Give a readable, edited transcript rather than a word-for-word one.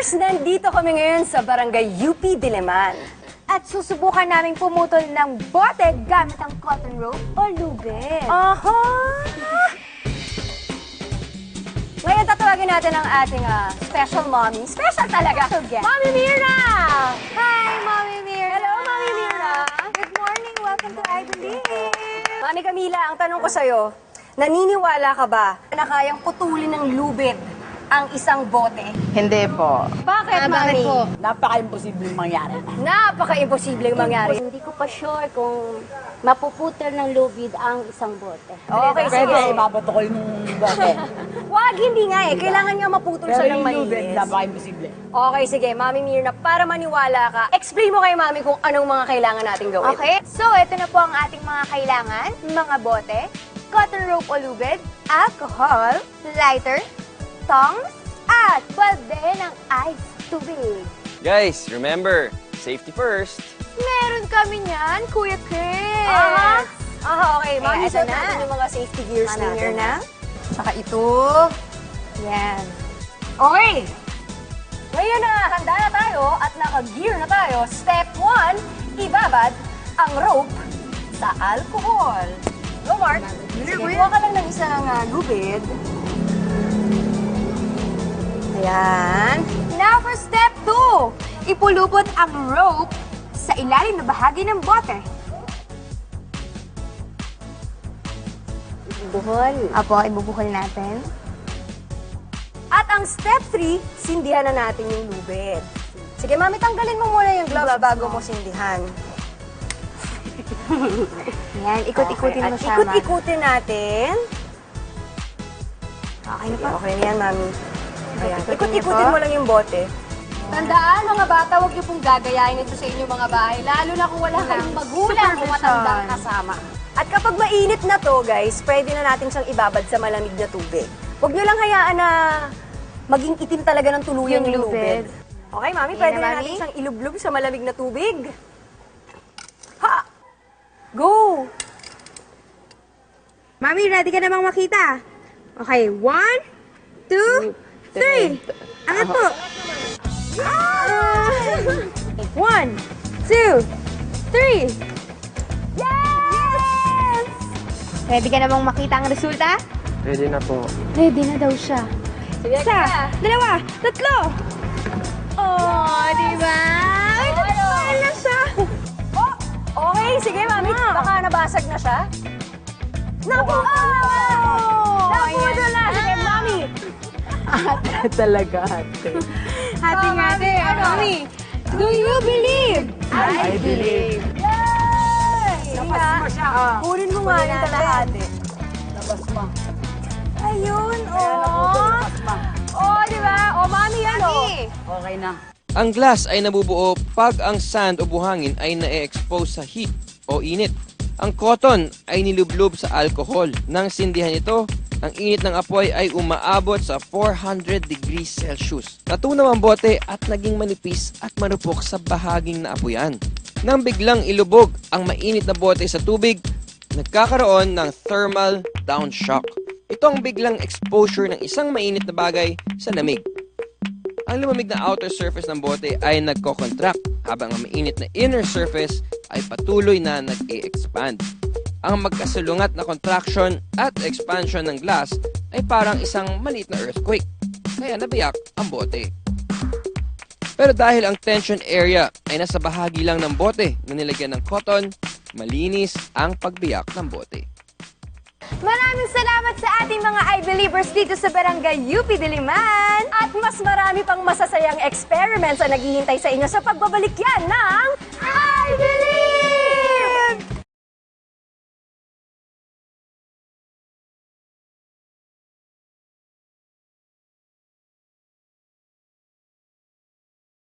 I-Believers, nandito kami ngayon sa Barangay UP Diliman. At susubukan namin pumutol ng bote gamit ang cotton rope o lubid. Aha! Ngayon tatawagin natin ang ating special mommy. Special talaga! Special guest. Mommy Mirna! Hi, Mommy Mirna! Hello, Mommy Mirna! Good morning! Welcome to I Believe! Mami Camila, ang tanong ko sa'yo, naniniwala ka ba na kayang putulin ng lubid ang isang bote? Hindi po. Bakit, Mami? Napaka-imposibleng mangyari. Napaka-imposibleng mangyari. Hindi ko pa sure kung mapuputol ng lubid ang isang bote. Okay, Pwede, sige. ibabato ko yung bote. Wag, hindi nga eh. Kailangan nga maputol Pero siya ng yung lubid, mainis. napaka-imposible. Okay, sige. Mami Mirna, para maniwala ka, explain mo kay Mami kung anong mga kailangan natin gawin. Okay, so ito na po ang ating mga kailangan. Mga bote, cotton rope o lubid, alcohol, lighter, tongs, at balde ng ice tubig. Guys, remember, safety first. Meron kami niyan, Kuya Chris. Aha. Aha, okay. Mami, ito suot na. natin yung mga safety gears Mami natin. Mirna. Tsaka ito. Yan. Okay. Ngayon na, handa na tayo at naka-gear na tayo. Step 1, ibabad ang rope sa alcohol. Go, Mark. Sige, kuha ka lang ng isang lubid. Ayan. Now for step 2, ipulupot ang rope sa ilalim na bahagi ng bote. Buhol. Apo, ibubuhol natin. At ang step 3, sindihan na natin yung lubid. Sige, Mami, tanggalin mo muna yung gloves bago mo sindihan. Yan, ikot-ikutin mo At siya, ikot-ikutin natin. Okay na po. Okay na yan, Mami. Ayan. Ikot-ikutin Ikot-ikutin niyo po. mo lang yung bote. Tandaan, mga bata, huwag niyo pong gagayahin ito sa inyong mga bahay. Lalo na kung wala kayong magulang o matandang kasama. At kapag mainit na to, guys, pwede na natin siyang ibabad sa malamig na tubig. Huwag niyo lang hayaan na maging itim talaga ng tuluyan Yung yung lubid. lubid. Okay, Mami, Ayan pwede na, na Mami. natin siyang ilublob sa malamig na tubig. Ha! Go! Mami, ready ka namang makita? Okay, 1, 2, 3. Angat po. 1, 2, 3. Yes! Ready ka namang makita ang resulta? Ready na po. Ready na daw siya. Sige, Isa, dalawa, tatlo. Oh, di ba? Ay, nag-smile na siya. Oh, okay, sige, Mami. Baka nabasag na siya. Naku! Napudol na! Sige, Mami! Talaga, ate. Hati-hati. Mami, do you believe? I believe. Yay! Labas mo siya, Kunin mo nga yung kalahati. Labas mo. Ayun, Labas mo. Oh, di ba? Oh, Mami, yan, oh. Okay na. Ang glass ay nabubuo pag ang sand o buhangin ay na-expose sa heat o init. Ang cotton ay nilublob sa alcohol. Nang sindihan ito, ang init ng apoy ay umaabot sa 400 degrees Celsius. Natunaw ang bote at naging manipis at marupok sa bahaging naapoyan. Nang biglang ilubog ang mainit na bote sa tubig, nagkakaroon ng thermal downshock. Ito ang biglang exposure ng isang mainit na bagay sa lamig. Ang lumamig na outer surface ng bote ay nagko-contract habang ang mainit na inner surface ay patuloy na nag-e-expand. Ang magkasalungat na contraction at expansion ng glass ay parang isang maliit na earthquake, kaya nabiyak ang bote. Pero dahil ang tension area ay nasa bahagi lang ng bote na nilagyan ng cotton, malinis ang pagbiyak ng bote. Maraming salamat sa ating mga I-Believers dito sa Barangay UP Diliman. At mas marami pang masasayang experiments ang naghihintay sa inyo sa pagbabalik yan ng I Believe!